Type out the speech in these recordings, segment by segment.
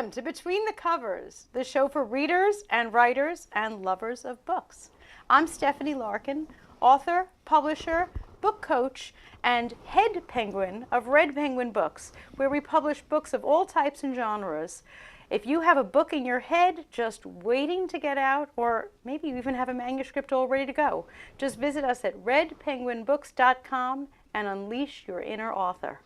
Welcome to Between the Covers, the show for readers and writers and lovers of books. I'm Stephanie Larkin, author, publisher, book coach, and head penguin of Red Penguin Books, where we publish books of all types and genres. If you have a book in your head just waiting to get out, or maybe you even have a manuscript all ready to go, just visit us at redpenguinbooks.com and unleash your inner author.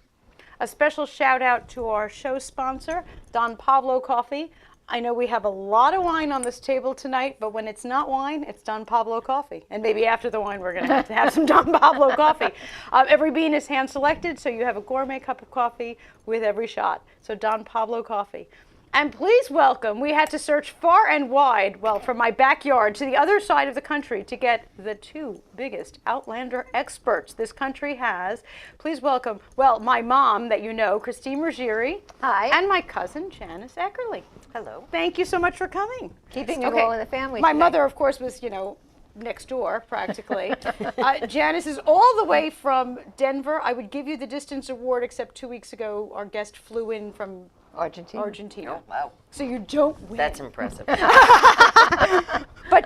A special shout out to our show sponsor, Don Pablo Coffee. I know we have a lot of wine on this table tonight, but when it's not wine, it's Don Pablo coffee. And maybe after the wine, we're going to have some Don Pablo coffee. Every bean is hand selected, so you have a gourmet cup of coffee with every shot. So Don Pablo coffee. And please welcome, we had to search far and wide, well, from my backyard to the other side of the country to get the two biggest Outlander experts this country has. Please welcome, well, my mom that you know, Christine Ruggieri. Hi. And my cousin, Janice Eckerly. Hello. Thank you so much for coming. Keeping it all in the family My today. mother, of course, was, next door, practically. Janice is all the way from Denver. I would give you the distance award, except 2 weeks ago, our guest flew in from Argentina. Oh, wow. So you don't win. That's impressive. But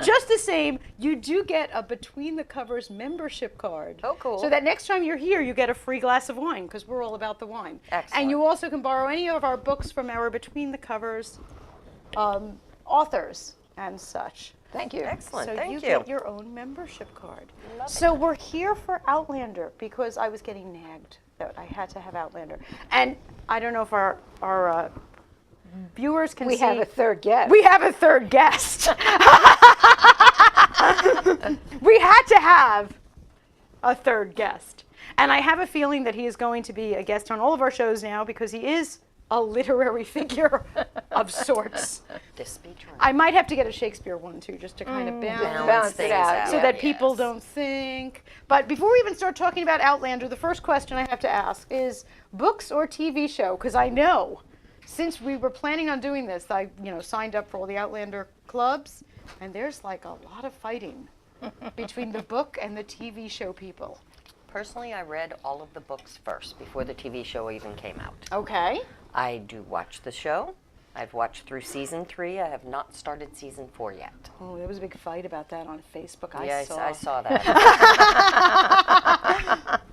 just the same, you do get a Between the Covers membership card. Oh, cool. So that next time you're here, you get a free glass of wine, because we're all about the wine. Excellent. And you also can borrow any of our books from our Between the Covers authors and such. Thank you. Excellent. So Thank you you. get your own membership card. Love So we're here for Outlander because I was getting nagged that I had to have Outlander. And I don't know if our viewers can We see. have a third guest. We have a third guest. We had to have a third guest. And I have a feeling that he is going to be a guest on all of our shows now because he is a literary figure of sorts. This be true. I might have to get a Shakespeare one too, just to kind of balance it things out. so Yeah. that people don't think. But before we even start talking about Outlander, the first question I have to ask is books or TV show? Because I know since we were planning on doing this, I signed up for all the Outlander clubs, and there's like a lot of fighting between the book and the TV show people. Personally, I read all of the books first before the TV show even came out. Okay. I do watch the show. I've watched through season 3. I have not started season 4 yet. Oh, there was a big fight about that on Facebook. Yes, I I saw. saw that.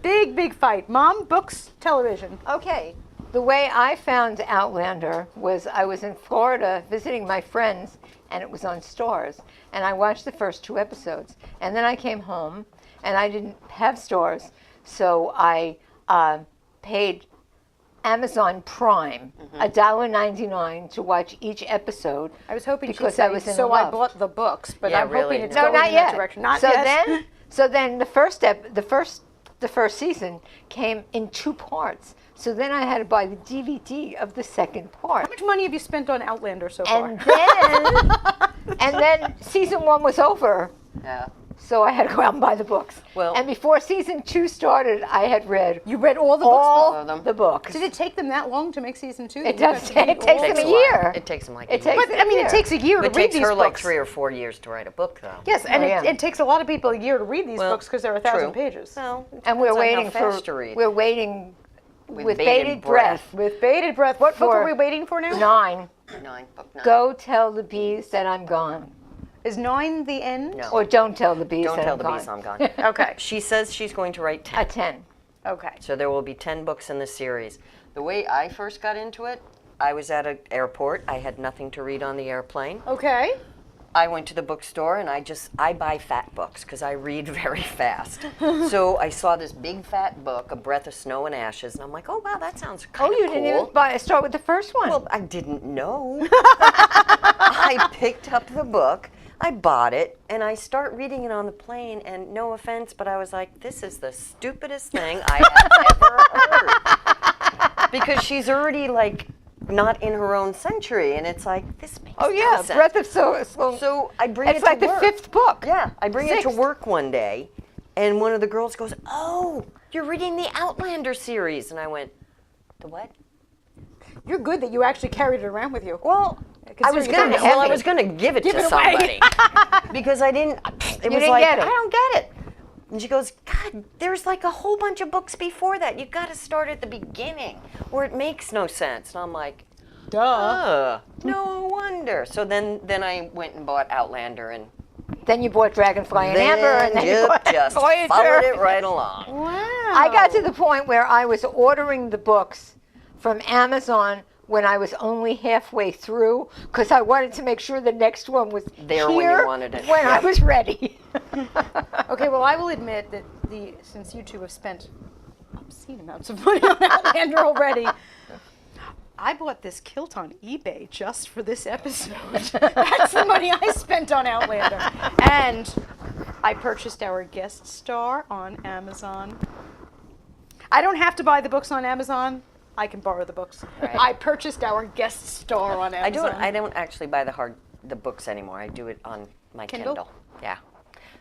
Big fight. Mom, books, television. Okay. The way I found Outlander was I was in Florida visiting my friends, and it was on Stars. And I watched the first 2 episodes. And then I came home, and I didn't have Stars, so I paid Amazon Prime $1.99 to watch each episode. I was hoping because she'd say, I was in so love. I bought the books, but Yeah, I'm really. hoping it's No, going not in yet. that direction. Not so yet. then the first season came in 2 parts. So then I had to buy the DVD of the second part. How much money have you spent on Outlander so far? And then season 1 was over. Yeah. So I had to go out and buy the books. Well- and before season 2 started, I had read You read all the books? all of them? the books. Did it take them that long to make season 2? It does. It takes them a year. It takes them like It a year. takes But I mean, it takes a year to It read takes these her books. like 3 or 4 years to write a book, though. Yes, and Oh, yeah. it takes a lot of people a year to read these Well, books because they're 1,000 true. pages. Well, And we're depends on waiting how for. fast to read. We're waiting with bated bated breath. breath. With bated breath. What book For are we waiting for now? 9. 9, book 9. Go tell the bees that I'm gone, Is 9 the end? No. or don't tell the bees Don't that tell I'm the gone. bees I'm gone. Okay. She says she's going to write 10. A 10. Okay. So there will be 10 books in the series. The way I first got into it, I was at an airport. I had nothing to read on the airplane. Okay. I went to the bookstore and I buy fat books because I read very fast. So I saw this big fat book, A Breath of Snow and Ashes, and I'm like, oh wow, that sounds kind Oh, of you cool. didn't even start with the first one. Well, I didn't know. I picked up the book, I bought it, and I start reading it on the plane, and no offense, but I was like, this is the stupidest thing I have ever heard. Because she's already like not in her own century, and it's like, this makes oh yeah, no sense. Breath of Snow. So I bring it It's to like the work. 5th book. Yeah, I bring it to 6th. work one day, and one of the girls goes, oh, you're reading the Outlander series. And I went, the what? You're good that you actually carried it around with you. Well, I was Considering it's gonna. heavy. Well, I was gonna give it to it away. somebody because I didn't. It was didn't like get it. I don't get it. And she goes, God, there's like a whole bunch of books before that. You got to start at the beginning, or it makes no sense. And I'm like, Duh. No wonder. So then I went and bought Outlander, and Then you bought Dragonfly and Amber, and then you you bought just Voyager. followed it right along. Wow. I got to the point where I was ordering the books from Amazon when I was only halfway through, because I wanted to make sure the next one was There when you wanted it. when I was ready. Okay, well, I will admit that since you two have spent obscene amounts of money on Outlander already, I bought this kilt on eBay just for this episode. That's the money I spent on Outlander. And I purchased our guest star on Amazon. I don't have to buy the books on Amazon. I can borrow the books. Right. I purchased our guest star on Amazon. I don't actually buy the books anymore. I do it on my Kindle. Yeah.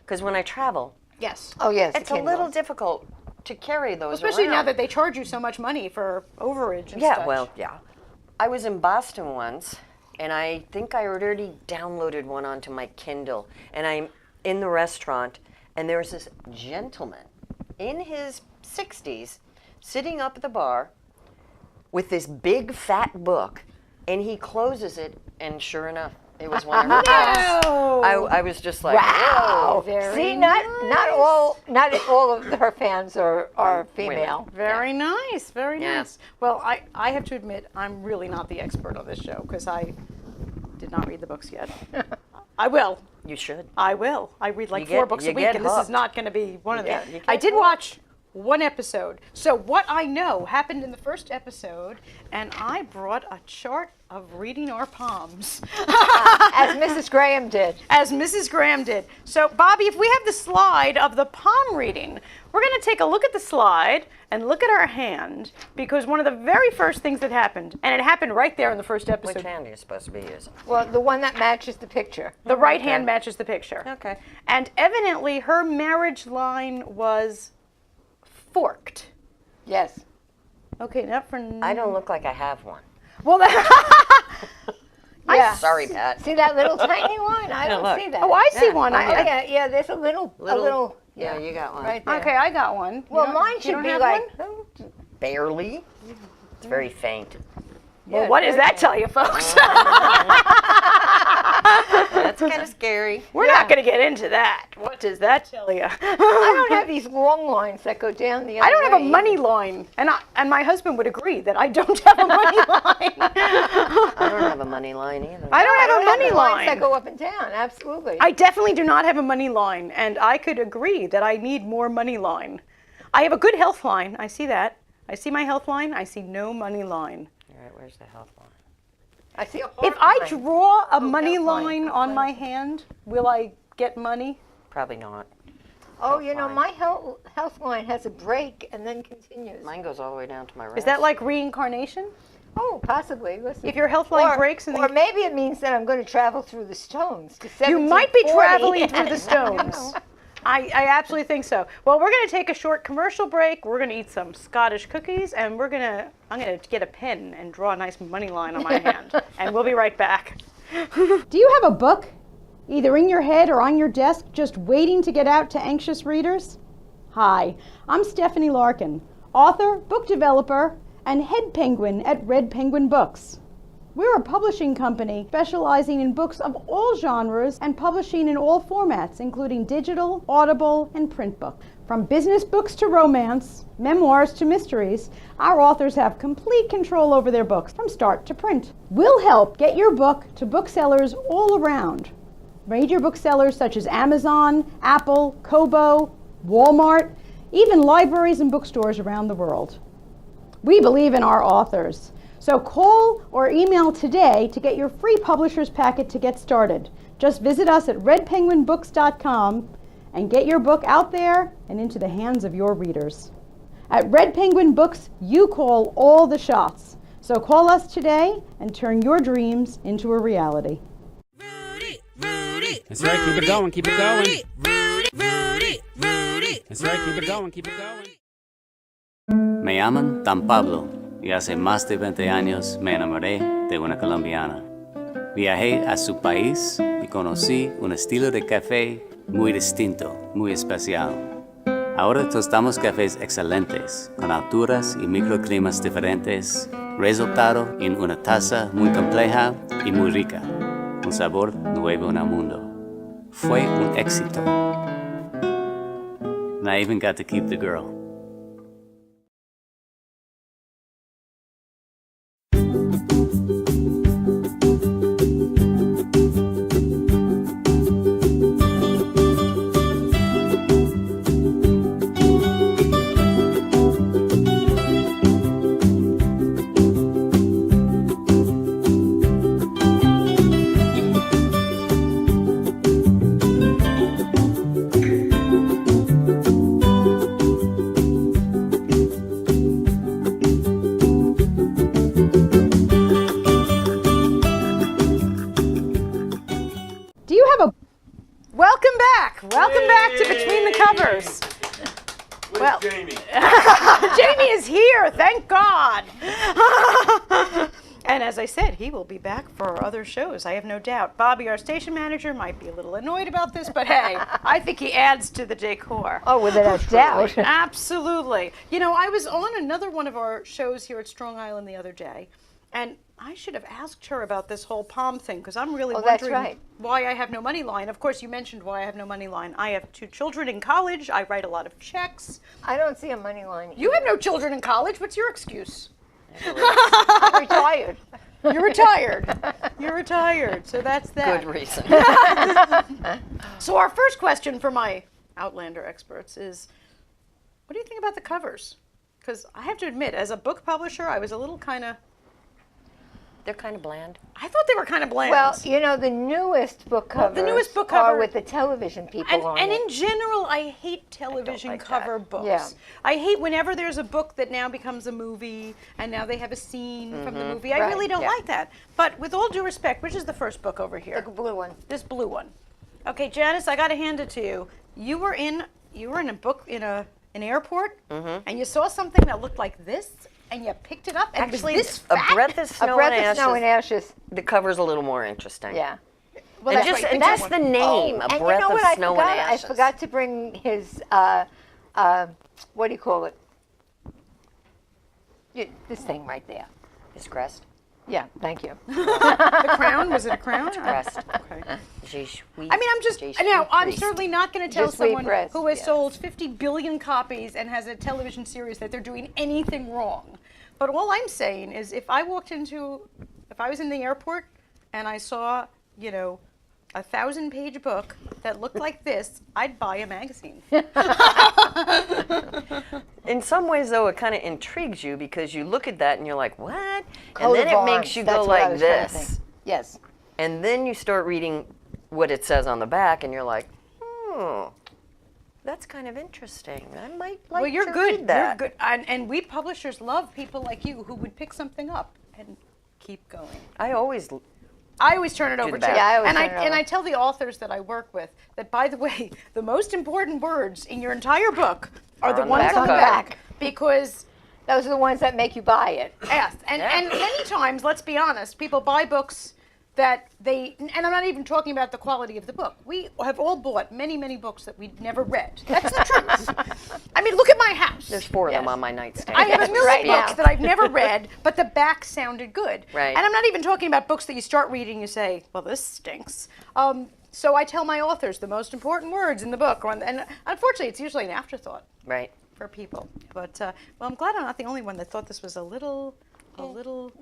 Because when I travel, Yes. Oh, yes. it's a little difficult to carry those Especially now around. that they charge you so much money for overage and Yeah, such. well, yeah. I was in Boston once, and I think I already downloaded one onto my Kindle, and I'm in the restaurant, and there's this gentleman in his 60s sitting up at the bar with this big fat book, and he closes it, and sure enough, it was one of her books. I was just like, Wow. whoa. Very See, not all of her fans are Women. female. Very nice, very Yeah. nice. Well, I have to admit, I'm really not the expert on this show because I did not read the books yet. I will. You should. I will. I read like You 4 get- books a you week, get and this is hooked. not going to be one of them. You get I did hooked. watch one episode. So what I know happened in the first episode, and I brought a chart of reading our palms. As Mrs. Graham did. As Mrs. Graham did. So, Bobby, if we have the slide of the palm reading, we're going to take a look at the slide and look at our hand, because one of the very first things that happened, and it happened right there in the first episode, Which hand are you supposed to be using? Well, the one that matches the picture. the right hand matches the picture. Okay. And evidently, her marriage line was forked. Yes. Okay, not for... I don't look like I have one. Well, Yeah. Sorry, Pat. See that little tiny one? I don't look. see that. oh, I see Yeah. one. Yeah, there's a little, Yeah, you got one. right there. Okay, I got one. Well, You don't- mine you should don't be have like, one? Barely. It's very faint. Well, what does that tell you, folks? That's kind of scary. We're not going to get into that. What does that tell you? I don't have these long lines that go down the other I don't have a way. money line, and my husband would agree that I don't have a money line. I don't have a money line either. I don't have a money the lines that line. go up and down. Absolutely. I definitely do not have a money line, and I could agree that I need more money line. I have a good health line. I see that. I see my health line. I see no money line. All right, where's the health line? I see a If heart I line. draw a money health line, line health on line. my hand, will I get money? Probably not. Oh, you know, line. my health line has a break and then continues. Mine goes all the way down to my wrist. Is that like reincarnation? Oh, possibly. Listen. If your health line breaks and or then maybe it means that I'm going to travel through the stones. To you might be 1740. traveling through the I don't know. stones. I absolutely think so. Well, we're going to take a short commercial break. We're going to eat some Scottish cookies, and I'm going to get a pen and draw a nice money line on my hand. And we'll be right back. Do you have a book, either in your head or on your desk, just waiting to get out to anxious readers? Hi, I'm Stephanie Larkin, author, book developer, and head penguin at Red Penguin Books. We're a publishing company specializing in books of all genres and publishing in all formats, including digital, audible, and print books. From business books to romance, memoirs to mysteries, our authors have complete control over their books from start to print. We'll help get your book to booksellers all around. Major booksellers such as Amazon, Apple, Kobo, Walmart, even libraries and bookstores around the world. We believe in our authors. So call or email today to get your free publisher's packet to get started. Just visit us at redpenguinbooks.com and get your book out there and into the hands of your readers. At Red Penguin Books, you call all the shots. So call us today and turn your dreams into a reality. That's right, keep it going, keep it going. That's right, keep it going, keep it going. Me llaman Dan Pablo y hace más de 20 años me enamoré de una colombiana. Viajé a su país y conocí un estilo de café muy distinto, muy especial. Ahora tostamos cafés excelentes, con alturas y microclimas diferentes, resultado en una taza muy compleja y muy rica, un sabor nuevo en el mundo. Fue un éxito. And I even got to keep the girl. Do you have a... Welcome back. Welcome back to Between the Covers. Well, Jamie? Jamie is here, thank God. And as I said, he will be back for other shows, I have no doubt. Bobby, our station manager, might be a little annoyed about this, but hey, I think he adds to the decor. Oh, without doubt. Absolutely. You know, I was on another one of our shows here at Strong Island the other day, and I should have asked her about this whole palm thing, because I'm really that's wondering right. why I have no money line. Of course, you mentioned why I have no money line. I have 2 children in college. I write a lot of checks. I don't see a money line. You have no children in college. What's your excuse? I'm retired. You're retired. You're retired. So that's that. Good reason. So our first question for my Outlander experts is, what do you think about the covers? Because I have to admit, as a book publisher, I was a little kind of... They're kind of bland. I thought they were kind of bland. Well, you know, the newest book covers the newest book are cover- with the television people on and it. in general, I hate television like cover that. books. Yeah. I hate whenever there's a book that now becomes a movie, and now they have a scene from the movie. I Right, really don't yeah. like that. But with all due respect, which is the first book over here? The blue one. This blue one. Okay, Janice, I got to hand it to you. You were in a book in an airport, and you saw something that looked like this, and you picked it up, and Actually, it was this A fat. Breath of A Snow breath and of snow and Ashes. ashes. The cover's a little more interesting. Yeah. Well, And, that's just, right, and pick that's that the one. name, A And Breath you know what of I Snow forgot? and I Ashes. forgot to bring his, what do you call it? This thing right there. His crest. Yeah, thank you. The crown? Was it a crown? Crest. Okay. Je suis- I mean, I'm just, je suis now, I'm priest. certainly not going to tell Just wait someone for us, who has yes. sold 50 billion copies and has a television series that they're doing anything wrong. But all I'm saying is if I was in the airport and I saw, you know, a 1,000-page book that looked like this, I'd buy a magazine. In some ways, though, it kind of intrigues you because you look at that and you're like, what? And Coat then of it arms, makes you that's go what I like was trying to this. think. Yes. And then you start reading what it says on the back and you're like, that's kind of interesting. I might like Well, you're to good. read that. You're good. And we publishers love people like you who would pick something up and keep going. I always turn it over the to back. you. Yeah, I always and turn it and over. I tell the authors that I work with that, by the way, the most important words in your entire book are the on the ones back on the cover. back, because Those are the ones that make you buy it. yes, and many times, let's be honest, people buy books that and I'm not even talking about the quality of the book. We have all bought many, many books that we'd never read. That's the truth. I mean, look at my house. There's 4 of them Yes. on my nightstand. I have a million Right books now. that I've never read, but the back sounded good. Right. And I'm not even talking about books that you start reading, you say, well, this stinks. So I tell my authors the most important words in the book, and unfortunately, it's usually an afterthought Right. for people. But well, I'm glad I'm not the only one that thought this was a little.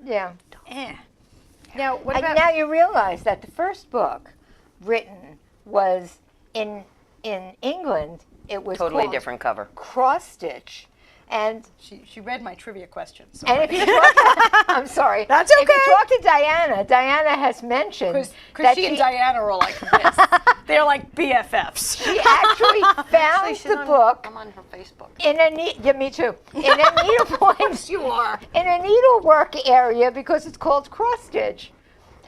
Yeah. Eh. Now, what And about? now you realize that the first book written was in England. It was Totally called different cover. Cross Stitch, and She read my trivia questions. So if you talk, I'm sorry. That's If you okay. talk to Diana, Diana has mentioned because that she and Diana are like this. They're like BFFs. she actually found She's the on- book I'm on her Facebook. in a yeah, me too. In a needlepoint. You are. In a needlework area because it's called cross stitch.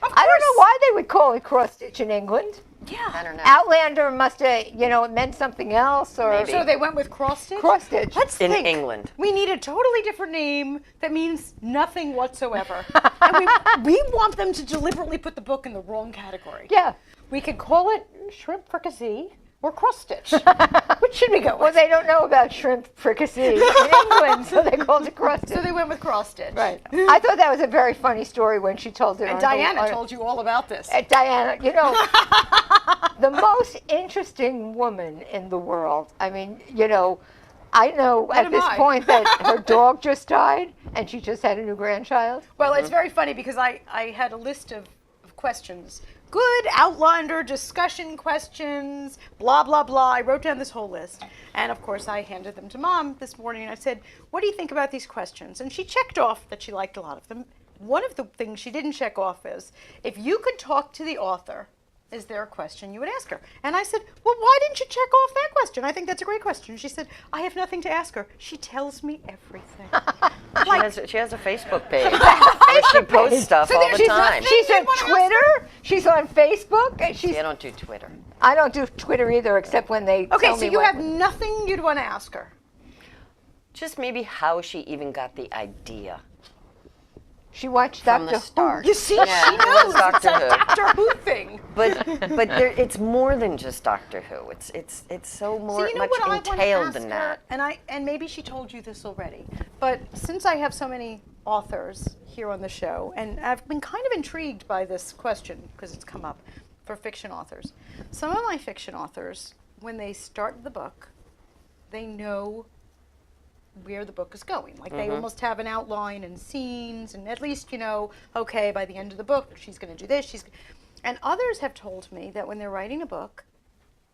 Of I don't know course. why they would call it cross stitch in England. I Yeah. don't know. Outlander must have, it meant something else or Maybe. So they went with cross stitch. cross stitch. Let's In think. England. We need a totally different name that means nothing whatsoever. And we want them to deliberately put the book in the wrong category. Yeah. We could call it shrimp fricassee, or cross stitch? Which should we go Well, with? they don't know about shrimp fricassee in England, so they called it cross stitch. So they went with cross stitch. Right. I thought that was a very funny story when she told it. And Diana told you all about this. Diana, you know, the most interesting woman in the world. I mean, you know, I know at am this I? point that her dog just died and she just had a new grandchild. Well, it's very funny because I had a list of questions. Good outliner discussion questions, blah, blah, blah. I wrote down this whole list. And of course, I handed them to Mom this morning and I said, what do you think about these questions? And she checked off that she liked a lot of them. One of the things she didn't check off is, if you could talk to the author, is there a question you would ask her? And I said, well, why didn't you check off that question? I think that's a great question. She said, I have nothing to ask her. She tells me everything. She has a Facebook page where she posts stuff all the time. She's on Twitter. She's on Facebook. And See, I don't do Twitter. I don't do Twitter either, except when they Okay, tell so me you what- have nothing you'd want to ask her. Just maybe how she even got the idea She watched from Dr. the start. You see, Yeah, she it was knows. It's a Doctor Who. Doctor Who thing. But it's more than just Doctor Who. It's so So more you know much what I want to entailed ask than her, that. and maybe she told you this already, but since I have so many authors here on the show, and I've been kind of intrigued by this question because it's come up for fiction authors. Some of my fiction authors, when they start the book, they know where the book is going. Like they almost have an outline and scenes, and at least you know, okay, by the end of the book, she's going to do this. And others have told me that when they're writing a book,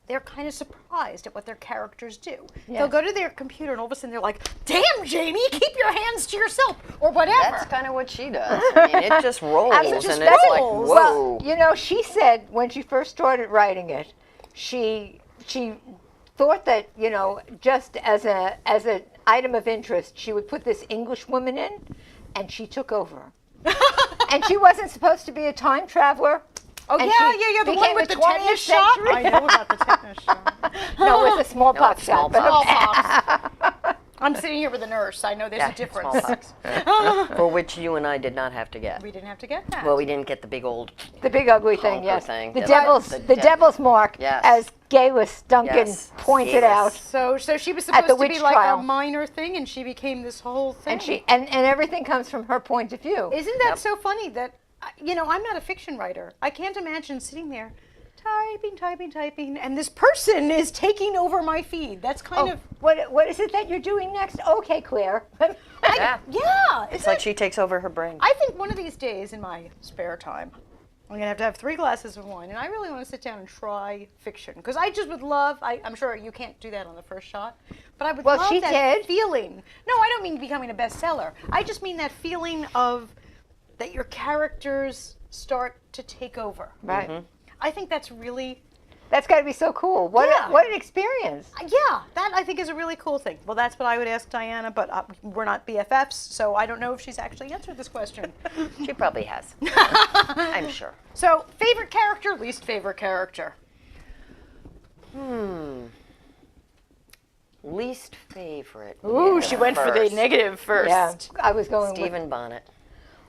they're kind of surprised at what their characters do. They'll go to their computer and all of a sudden they're like, damn, Jamie, keep your hands to yourself, or whatever. That's kind of what she does. I mean, it just rolls, and it's like, rolls. whoa. Well, you know, she said when she first started writing it, she thought that, you know, just as an item of interest, she would put this English woman in, and she took over. And she wasn't supposed to be a time traveler. Oh, and yeah, the one became with the the tetanus 20th shot. century. I know about the tetanus shot. No, it was a smallpox No, shot. but- Smallpox. I'm sitting here with a nurse. I know there's a difference. Smallpox. For which you and I did not have to get. We didn't have to get that. Well, we didn't get the big old. The big ugly thing, Conquer yes. thing. The Yeah, devil's the devil's mark, Yes. as Gayless Duncan Yes. pointed Gayless. out. So she was At supposed the to be witch like trial. a minor thing, and she became this whole thing. And everything comes from her point of view. Isn't that so funny that, you know, I'm not a fiction writer. I can't imagine sitting there typing, and this person is taking over my feed. That's kind of, What is it that you're doing next? Okay, Claire. Yeah. yeah. It's like she takes over her brain. I think one of these days in my spare time, I'm going to have 3 glasses of wine, and I really want to sit down and try fiction. Because I just would love, I'm sure you can't do that on the first shot, but I would Well, love she that did. feeling. No, I don't mean becoming a bestseller. I just mean that feeling of that your characters start to take over. Right. I think that's really, That's got to be so cool. What Yeah. what an experience. yeah, that I think is a really cool thing. Well, that's what I would ask Diana, but we're not BFFs, so I don't know if she's actually answered this question. She probably has. I'm sure. So, favorite character, least favorite character? Least favorite. Ooh, Yeah, she went for the first. negative first. Yeah, I was going with. Stephen Bonnet.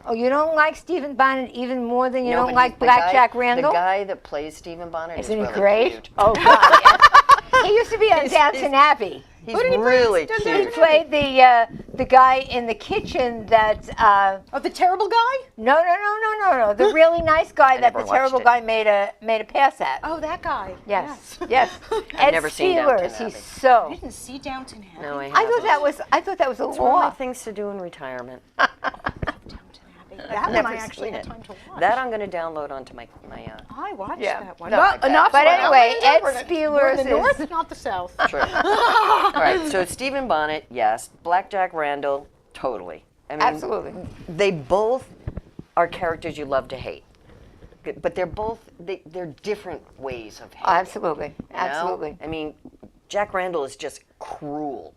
Oh, you don't like Stephen Bonnet even more than you No, don't but like the guy- Blackjack Randall? The guy that plays Stephen Bonnet Isn't he is really great? cute. Oh, God. Yeah. He used to be on Downton Abbey. He's Who did he play? really Does He cute. played the guy in the kitchen that. Oh, the terrible guy? No. The really nice guy that never the terrible watched guy made a pass at. Oh, that guy. Yes. Ed never seen Downton Steelers. Abbey. He's so. I didn't see Downton Abbey. No, I I thought that was a It's one of my law. things to do in retirement. Downton Abbey. That one Never I actually seen had it. time to watch. That I'm going to download onto my I watched Yeah. that one. No, Well, I bet. enough. But Well, anyway, Ed we're in Spielers the north, is- not the south. True. All right, so Stephen Bonnet, yes. Blackjack Randall, totally. I mean, Absolutely. They both are characters you love to hate. But they're both, they're different ways of hating. Absolutely. you know? Absolutely. I mean, Jack Randall is just cruel,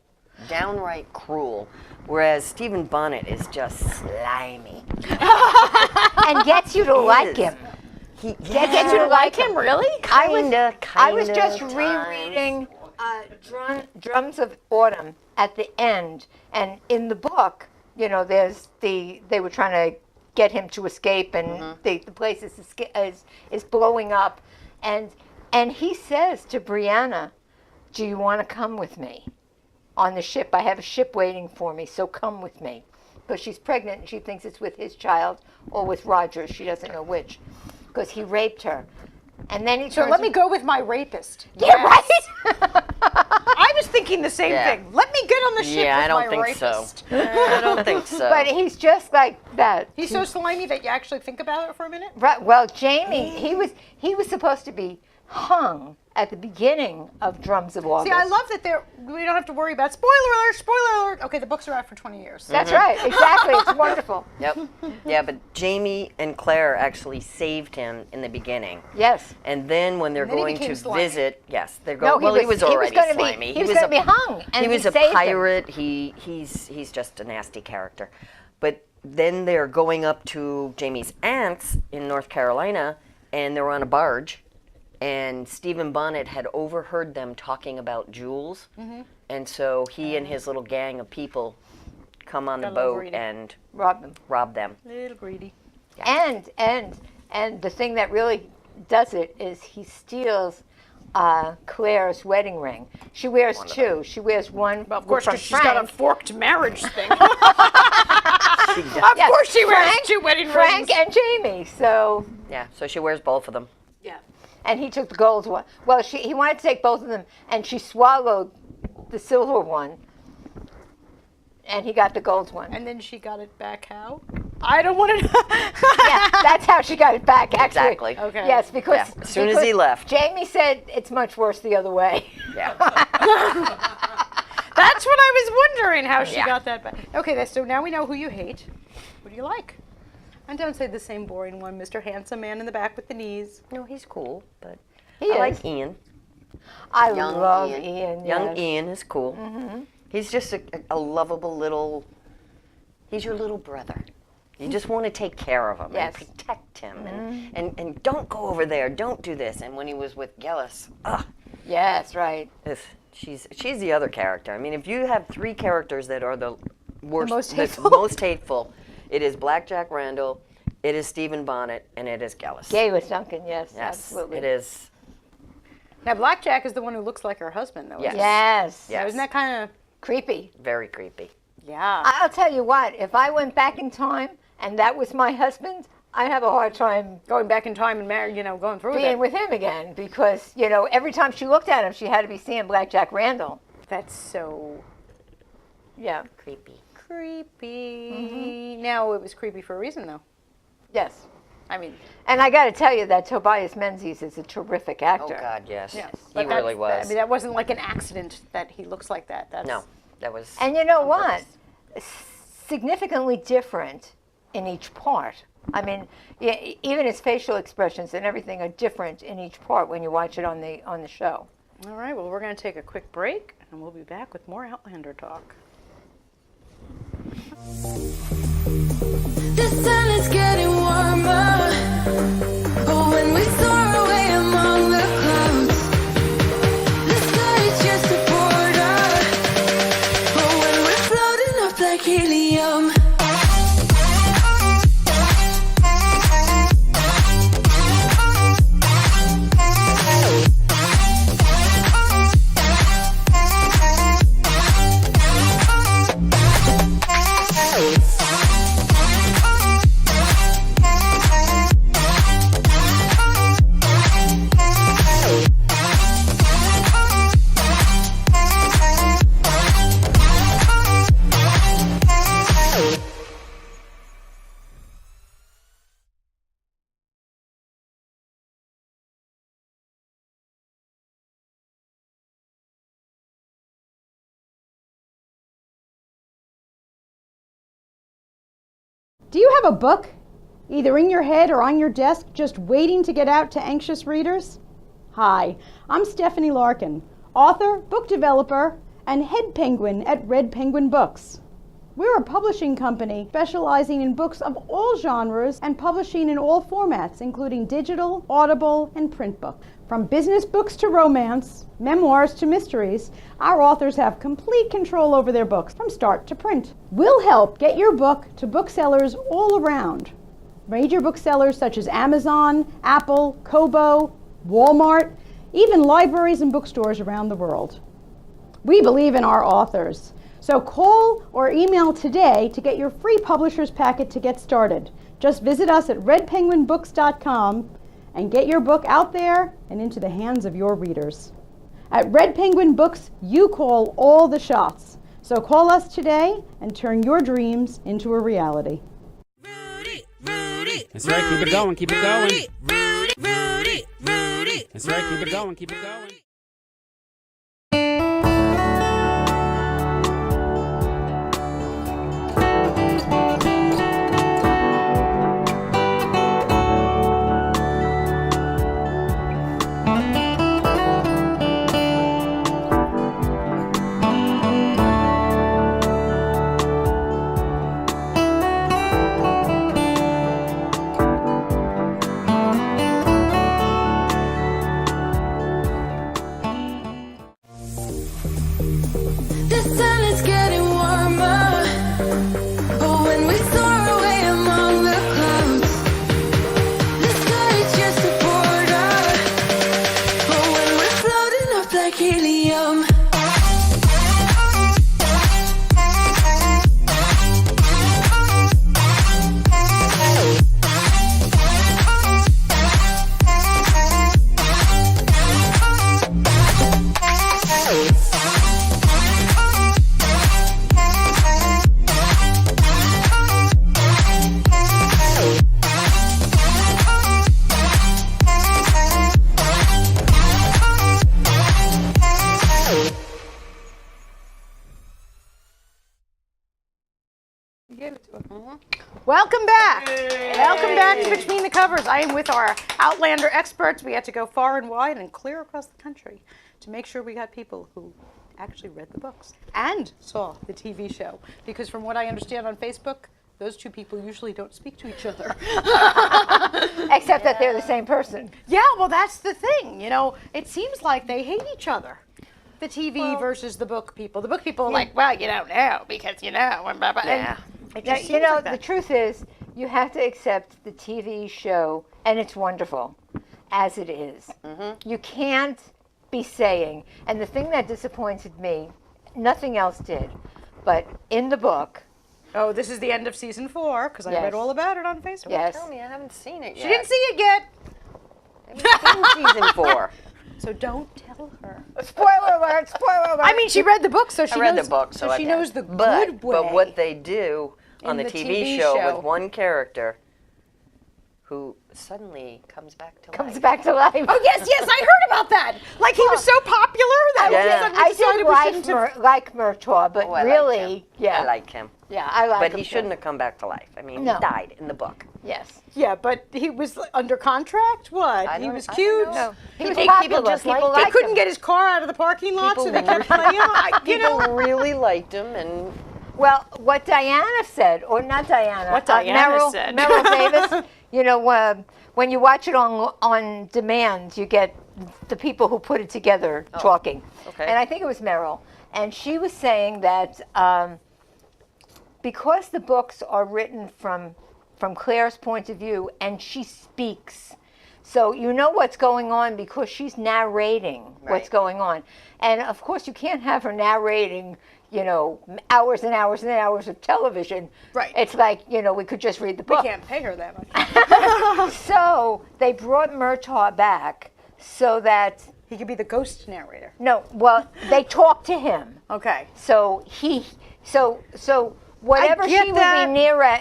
downright cruel, whereas Stephen Bonnet is just slimy. And gets you to like is. him. He Gets you to like him, really? I was just times. rereading Drums of Autumn at the end, and in the book, you know, they were trying to get him to escape, and the place is blowing up, and And he says to Brianna, do you want to come with me on the ship? I have a ship waiting for me, so come with me. Because she's pregnant and she thinks it's with his child or with Roger. She doesn't know which. Because he raped her. And then he So turns let me go with my rapist. Yeah, Yes. right? I was thinking the same Yeah. thing. Let me get on the ship Yeah, with I don't my think rapist. so. I don't think so. But he's just like that. He's so slimy that you actually think about it for a minute? Right. Well, Jamie, he was supposed to be hung at the beginning of Drums of August. See, I love that we don't have to worry about spoiler alert. Okay, the books are out for 20 years. That's right. Exactly. It's wonderful. Yep. Yeah, but Jamie and Claire actually saved him in the beginning. Yes. And then when they're And then he going became to slimy. visit, yes, they're No, going. He was already gonna slimy. He was going to be hung. And he was a saved him. pirate. He's just a nasty character. But then they're going up to Jamie's aunt's in North Carolina, and they're on a barge. And Stephen Bonnet had overheard them talking about jewels, and so he and his little gang of people come on the Got a little boat greedy. and Rob them. rob them. Little greedy. And the thing that really does it is he steals Claire's wedding ring. She wears two. She wears one. Well, of course, from because she's got a Frank. forked marriage thing. She does. Of course she wears Frank- two wedding Frank rings. and Jamie. So, Yeah, so she wears both of them. Yeah. and he took the gold one. Well, he wanted to take both of them, and she swallowed the silver one, and he got the gold one. And then she got it back how? I don't want to know. Yeah, that's how she got it back, actually. Exactly. Okay. Yes, because Yeah, as soon as he because left. Jamie said it's much worse the other way. Yeah. That's what I was wondering, how she Yeah. got that back. Okay, so now we know who you hate. What do you like? And don't say the same boring one, Mr. Handsome Man in the back with the knees. No, he's cool, but He I like is. Ian. I Young love Ian. Ian. Young yes. Ian is cool. He's just a lovable little. He's your little brother. You just want to take care of him Yes. and protect him, and don't go over there. Don't do this. And when he was with Gillis, Yes, right. she's the other character. I mean, if you have three characters that are the worst, most the hateful. most hateful, it is Blackjack Randall, it is Stephen Bonnet, and it is Gillis. Gay with Duncan, yes, Yes, absolutely. it is. Now, Blackjack is the one who looks like her husband, though. Yes. Yes. Yes. Isn't that kind of, Creepy. Very creepy. yeah. I'll tell you what, if I went back in time and that was my husband, I'd have a hard time Going back in time and going through being it. with him again because, every time she looked at him, she had to be seeing Blackjack Randall. That's so Yeah. Creepy. creepy. Now, it was creepy for a reason, though. Yes. I mean, And I got to tell you that Tobias Menzies is a terrific Oh actor. God, yes. yes. He But really that's- was. I mean, that wasn't like an accident that he looks like that. That's, No, that was. And you know on what? purpose. Significantly different in each part. I mean, even his facial expressions and everything are different in each part when you watch it on the show. All right, well, we're going to take a quick break, and we'll be back with more Outlander talk. The sun is getting warmer, but when we soar away among the clouds, the sky is just a border, but when we're floating up like helium. Do you have a book, either in your head or on your desk, just waiting to get out to anxious readers? Hi, I'm Stephanie Larkin, author, book developer, and head penguin at Red Penguin Books. We're a publishing company specializing in books of all genres and publishing in all formats, including digital, audible, and print books. From business books to romance, memoirs to mysteries, our authors have complete control over their books from start to print. We'll help get your book to booksellers all around. Major booksellers such as Amazon, Apple, Kobo, Walmart, even libraries and bookstores around the world. We believe in our authors. So call or email today to get your free publisher's packet to get started. Just visit us at redpenguinbooks.com and get your book out there and into the hands of your readers. At Red Penguin Books, you call all the shots. So call us today and turn your dreams into a reality. That's right, keep it going, keep it going. That's right, keep it going, keep it going. The sun is getting warmer, but when we soar away among the clouds, the sky is just a border. But when we're floating up like helium. Welcome back. Welcome back to Between the Covers. I am with our Outlander experts. We had to go far and wide and clear across the country to make sure we got people who actually read the books and saw the TV show. Because from what I understand on Facebook, those two people usually don't speak to each other. Except that they're the same person. Yeah, well, that's the thing. You know, it seems like they hate each other. The TV versus the book people. The book people are like, well, you don't know because you know. And blah, blah. Yeah. It Now, just you seems know, like the that. truth is, you have to accept the TV show, and it's wonderful, as it is. You can't be saying, and the thing that disappointed me, nothing else did, but in the book, Oh, this is the end of season 4 because I Yes. read all about it on Facebook. yes, Tell me, I haven't seen it yet. She didn't see it yet, I haven't seen season 4. so don't tell her. spoiler alert, spoiler alert. I mean, she read the book, so she I read knows the book, so she I knows the but, good way. But what they do on In the the TV, TV show, show. with one character who suddenly comes back to comes life. back to life. Oh yes, I heard about that. Like he was so popular that Yeah. we suddenly I decided did we like, shouldn't have- like Murtaugh, but Oh, I really, like him. yeah, I like him. yeah, I like But him he too. shouldn't have come back to life. I mean, No. he died in the book. Yes. Yeah, but he was under contract. What? I He don't- was I don't cute. know. No, he was People popular. just People liked him. He liked couldn't him. get his car out of the parking lot, so they People kept playing him. You People know. really liked him, and Well, what Diana said, or not Diana, What Diana Meryl, said. Meryl Davis. You know, when you watch it on demand, you get the people who put it together talking. okay. And I think it was Meryl, and she was saying that because the books are written from Claire's point of view, and she speaks. So you know what's going on because she's narrating what's Right. going on. And of course you can't have her narrating, you know, hours and hours and hours of television. Right. It's like, you know, we could just read the We book. can't pay her that much. So they brought Murtaugh back so that, He could be the ghost narrator. no, well, they talked to him. Okay. So so whatever get she would that.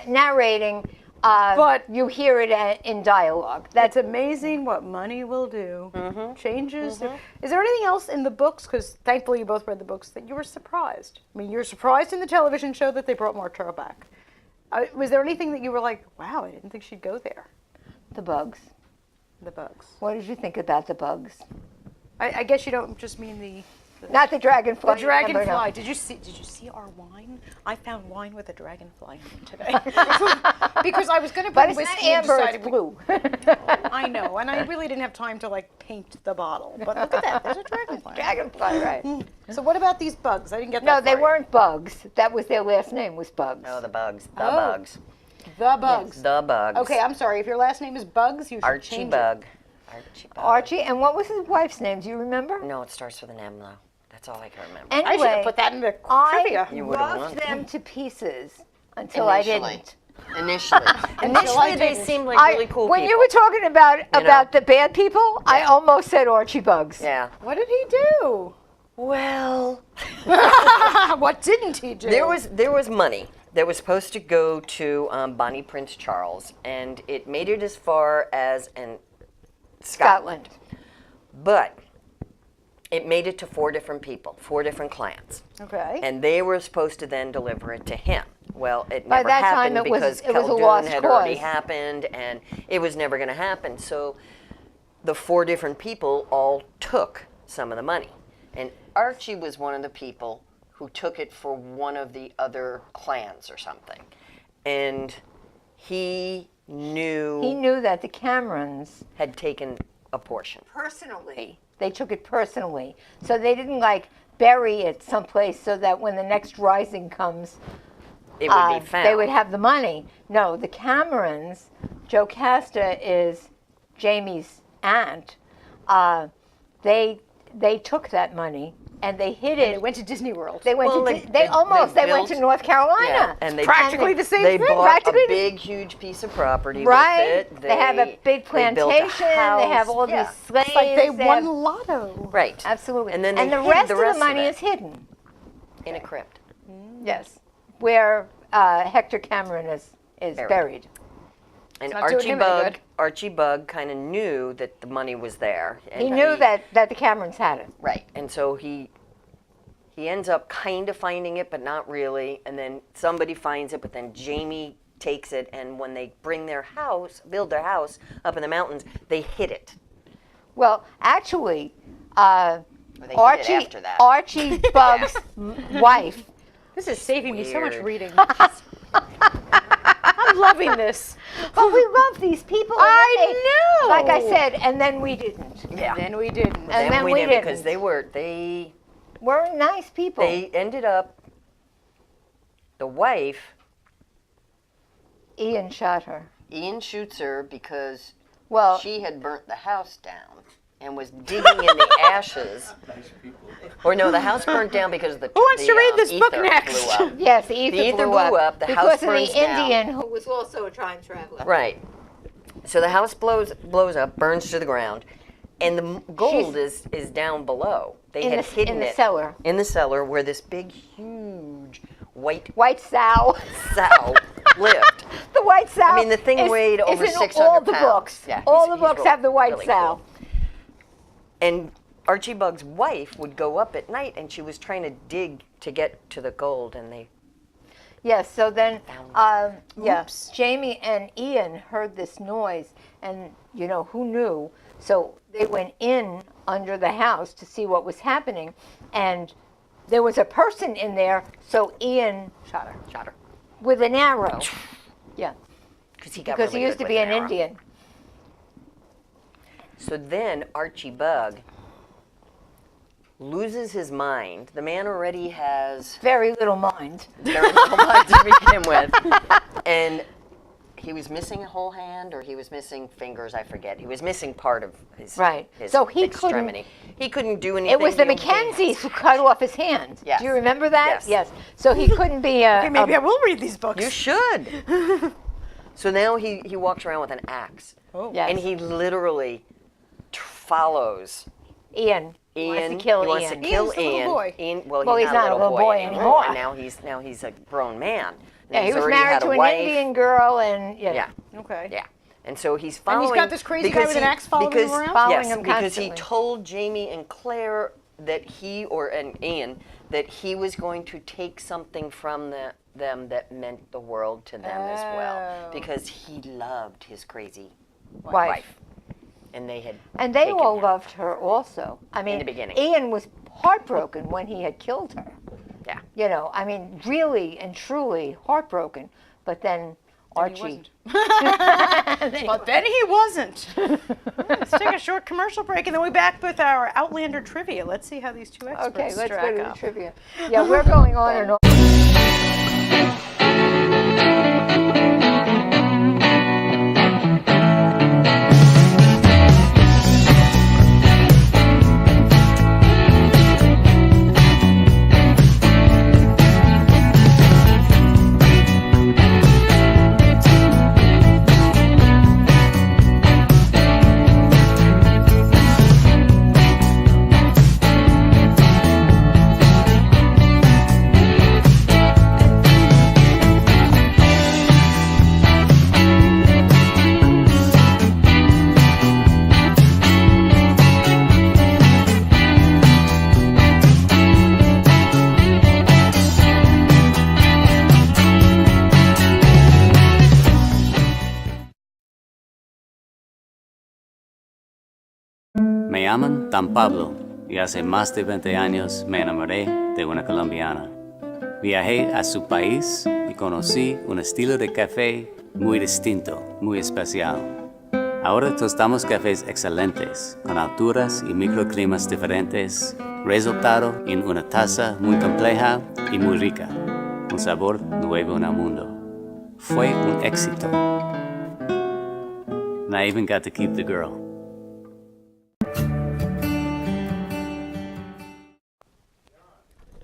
be narrating, But- you hear it in dialogue. That's amazing what money will do. Changes. Is there anything else in the books? Because thankfully you both read the books that you were surprised. I mean, you were surprised in the television show that they brought Murtaugh back. Was there anything that you were like, wow, I didn't think she'd go there? The bugs. The bugs. What did you think about the bugs? I guess you don't just mean the Not the dragonfly. the remember, no. dragonfly. Did you see our wine? I found wine with a dragonfly in it today. Because I was going to But put it's whiskey not and amber, it's decided blue. I know, and I really didn't have time to like paint the bottle. But look at that, there's a dragonfly. Dragonfly, right. So what about these bugs? I didn't get No, that they far yet. weren't bugs. That was their last name, was Bugs. no, the bugs. The Oh. bugs. The bugs. The bugs. Okay, I'm sorry. If your last name is Bugs, you should Archie change Bug. Archie, and what was his wife's name? Do you remember? No, it starts with an M though. That's all I can remember. I should have Anyway, put that in the I trivia. You would've won. loved them to pieces until I Initially. didn't. Initially, they didn't. seemed like really cool when people. you were talking about the bad people, I almost said Archie Bugs. Yeah. What did he do? Well, What didn't he do? there was money that was supposed to go to Bonnie Prince Charles, and it made it as far as Scotland. But it made it to 4 different people, 4 different clans. Okay. And they were supposed to then deliver it to him. Well, it By never that time, happened it was- because it was a Khaldun lost had already cause. happened, and it was never going to happen. So the 4 different people all took some of the money. And Archie was one of the people who took it for one of the other clans or something. And he knew that the Camerons had taken a portion. personally, they took it personally. So they didn't like bury it someplace so that when the next rising comes, It would be found. they would have the money. No, the Camerons, Jocasta is Jamie's aunt. They took that money and they hid They it. went to Disney World. They went Well, to they went built- to North Carolina. Yeah, and they Practically the same they thing. bought Practically a the- big, huge piece of property Right? with it. They have a big they built a plantation. They have house. all Yeah. these slaves. It's like they won have- lotto. Right. Absolutely. And then they the hid rest the of rest the of money it. is hidden. In a crypt. Yes, where Hector Cameron is buried. And not doing him any good. Archie Bug kind of knew that the money was there. And He knew that the Camerons had it. Right. And so he ends up kind of finding it, but not really. And then somebody finds it, but then Jamie takes it. And when they build their house up in the mountains, they hid it. Well, actually, Or they hid it after that. Archie Bug's wife. This is saving me so much Weird. reading. I'm loving this. But we love these people. and I then know. Like I said, and then we didn't. Yeah. And then we didn't. And then we didn't because didn't. We're nice people. they ended up, the wife, Ian shot her. Ian shoots her because Well, she had burnt the house down and was digging in the ashes. Or no, the house burnt down because the Who wants to read this book ether next? blew up. yes, the ether, The ether blew up, the house because of burns the down. Indian who was also a time traveler. Right. So the house blows up, burns to the ground, and the gold is down below. They In had the- hidden in the it cellar. in the cellar where this big, huge White sow. sow lived. The white sow. I mean, the thing weighed is over in 600 all the pounds. books. Yeah, all he's the books real- have the white really sow. cool. And Archie Bug's wife would go up at night, and she was trying to dig to get to the gold, and they Yes. So then, Oops. Jamie and Ian heard this noise, and who knew? So they went in under the house to see what was happening, and there was a person in there. So Ian Shot her. with an arrow. Yeah, because he got because really he used good to be with an arrow. Indian. So then Archie Bug loses his mind. The man already has Very little mind. very little mind to begin with. And he was missing a whole hand, or he was missing fingers, I forget. He was missing part of his, Right. his So he extremity. He couldn't do anything. It was the He- Mackenzies who cut off his hand. Yes. Do you remember that? Yes. So he couldn't be a. Okay, maybe I will read these books. You should. So now he walks around with an axe. Yes. And he literally follows Ian. He wants to kill he wants Ian. to kill Ian's the little Ian. boy. Ian. Well, he's not a little boy anymore. And now he's a grown man. Yeah, he He's was already married had to a an wife. Indian girl, and Yeah. Okay. Yeah. And so he's And following. he's got this crazy guy because with an he- axe following because, him around? Following yes, him because he constantly. told Jamie and Claire that and Ian that he was going to take something from them that meant the world to them as well, Oh. because he loved his crazy wife. and they had. And they taken all him. loved her also. I mean, the beginning. Ian was heartbroken when he had killed her. Yeah. I mean, really and truly heartbroken. But then Archie. But then he wasn't. Let's take a short commercial break, and then we're back with our Outlander trivia. Let's see how these two experts Okay, let's track go to the up. trivia. Yeah, we're going on and on. Me llaman Don Pablo y hace más de 20 años me enamoré de una colombiana. Viajé a su país y conocí un estilo de café muy distinto, muy especial. Ahora tostamos cafés excelentes, con alturas y microclimas diferentes, resultado en una taza muy compleja y muy rica, un sabor nuevo en el mundo. Fue un éxito. And I even got to keep the girl.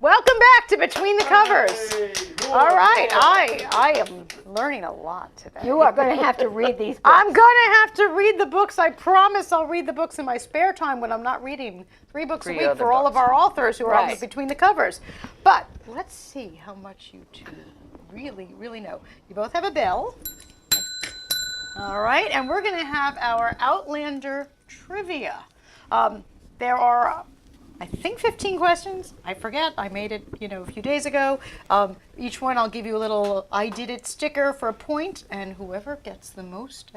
Welcome back to Between the Covers. All right, I am learning a lot today. You are going to have to read these books. I'm going to have to read the books. I promise I'll read the books in my spare time when I'm not reading 3 books a week other for all of books. our authors who are on Right. Between the Covers. But let's see how much you two really, really know. You both have a bell. All right, and we're going to have our Outlander trivia. There are, I think, 15 questions. I forget. I made it, a few days ago. Each one, I'll give you a little "I did it" sticker for a point, and whoever gets the most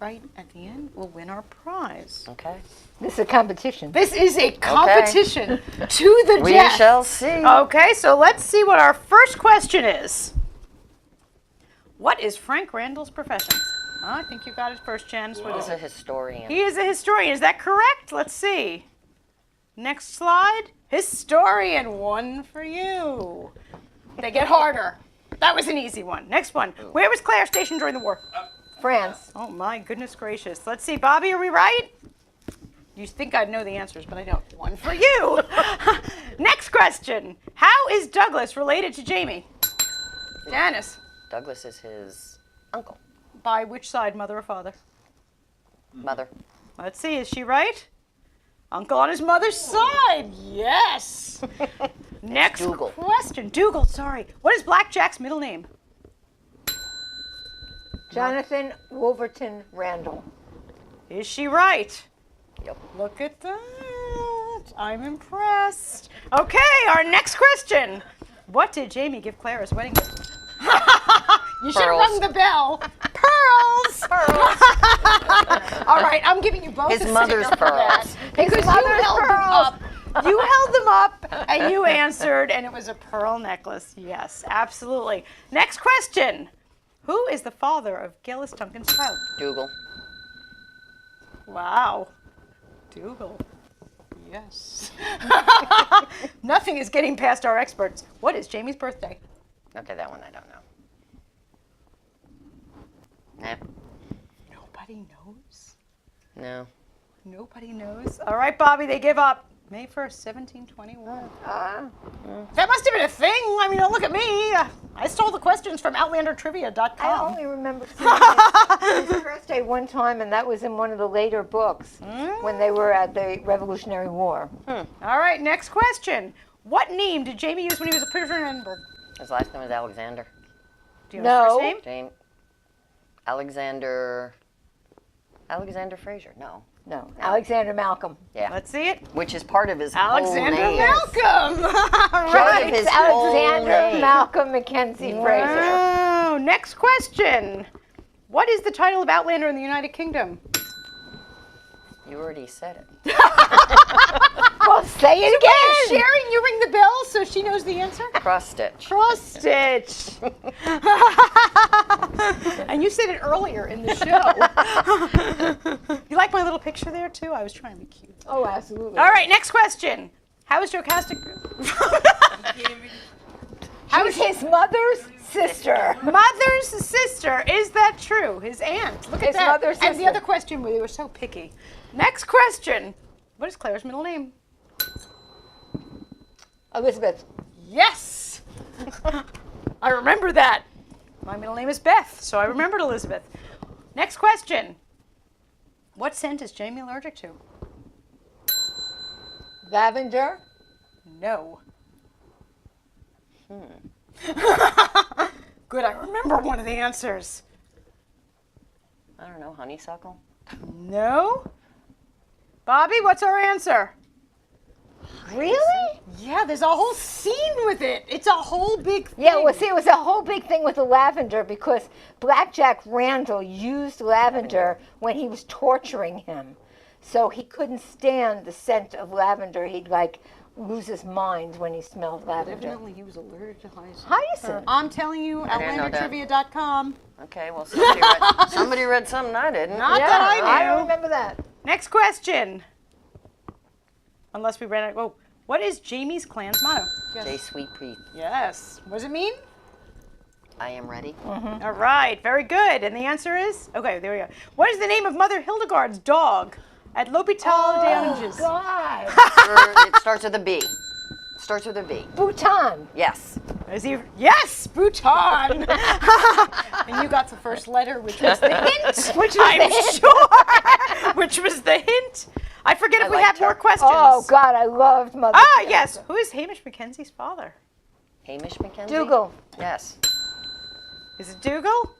right at the end will win our prize. Okay. This is a competition. This is a competition to the We death. shall see. Okay, so let's see what our first question is. What is Frank Randall's profession? I think you got it first, Janice. What is He's a it? historian. He is a historian. Is that correct? Let's see. Next slide. Historian, one for you. They get harder. That was an easy one. Next one. Where was Claire stationed during the war? France. Oh my goodness gracious. Let's see. Bobby, are we right? You think I'd know the answers, but I don't. One for you. Next question. How is Douglas related to Jamie? Janice. Douglas is his uncle, By which side, mother or father? mother. Let's see. Is she right? Uncle on his mother's side. Yes. Next Dougal. question. Dougal, sorry. What is Blackjack's middle name? Jonathan Wolverton Randall. Is she right? Yep. Look at that. I'm impressed. Okay, our next question. What did Jamie give Claire as wedding gift? You should have Pearls. rung the bell. Pearls. All right, I'm giving you both His a mother's sticker for that. pearls. Because you held them up. You held them up and you answered, and it was a pearl necklace. Yes, absolutely. Next question. Who is the father of Gillis Duncan's child? Dougal. Wow. Dougal. Yes. Nothing is getting past our experts. What is Jamie's birthday? Okay, that one I don't know. Nah. Nobody knows. No. Nobody knows. All right, Bobby, they give up. May 1st, 1721. That must have been a thing. I mean, don't look at me. I stole the questions from I OutlanderTrivia.com. only remember seeing his birthday one time, and that was in one of the later books when they were at the Revolutionary War. All right, next question. What name did Jamie use when he was a prisoner in Edinburgh? His last name was Alexander. Do you know his No. first name? Jane. Alexander Fraser. No. No, Alexander Malcolm. Yeah. Let's see it. Which is part of his Alexander whole name. Malcolm. Part right. of his whole Alexander name. Malcolm Mackenzie Fraser. Wow. Next question. What is the title of Outlander in the United Kingdom? You already said it. Well, say it again. Sharon, you ring the bell so she knows the answer? Cross stitch. Cross stitch. And you said it earlier in the show. You like my little picture there too? I was trying to be cute. Oh, absolutely. All right, next question. How is Jocasta? She was his mother's sister. Mother's sister. Is that true? His aunt. Look at His that. mother's And the sister. other question, they were so picky. Next question. What is Claire's middle name? Elizabeth. Yes. I remember that. My middle name is Beth, so I remembered Elizabeth. Next question. What scent is Jamie allergic to? Lavender. No. Good, I remember one of the answers. I don't know. Honeysuckle. No. Bobby, what's our answer? Really? Yeah, there's a whole scene with it. It's a whole big thing. Yeah, well, see, it was a whole big thing with the lavender because Blackjack Randall used lavender when he was torturing him. So he couldn't stand the scent of lavender. He'd like lose his mind when he smelled lavender. Evidently, he was allergic to hyacinth. Hyacinth. I'm telling you, didn't know that. OutlanderTrivia.com. Okay, well, somebody read something I didn't. Not Yeah, that I knew. I don't remember that. Next question. Unless we ran out. Oh, what is Jamie's clan's motto? Yes. J. Sweet Pea. Yes. What does it mean? I am ready. All right. Very good. And the answer is? Okay, there we go. What is the name of Mother Hildegard's dog at L'Hôpital des Anges? God. It starts with a B. Starts with a B. Bhutan. Yes. Is he? Yes, Bhutan. And you got the first letter, which was the hint. Which was I'm the hint. sure. Which was the hint. I forget if we liked have more her. questions. Oh, God, I loved Mother. Ah, Teresa. yes. Who is Hamish Mackenzie's father? Hamish Mackenzie? Dougal. Yes. Is it Dougal?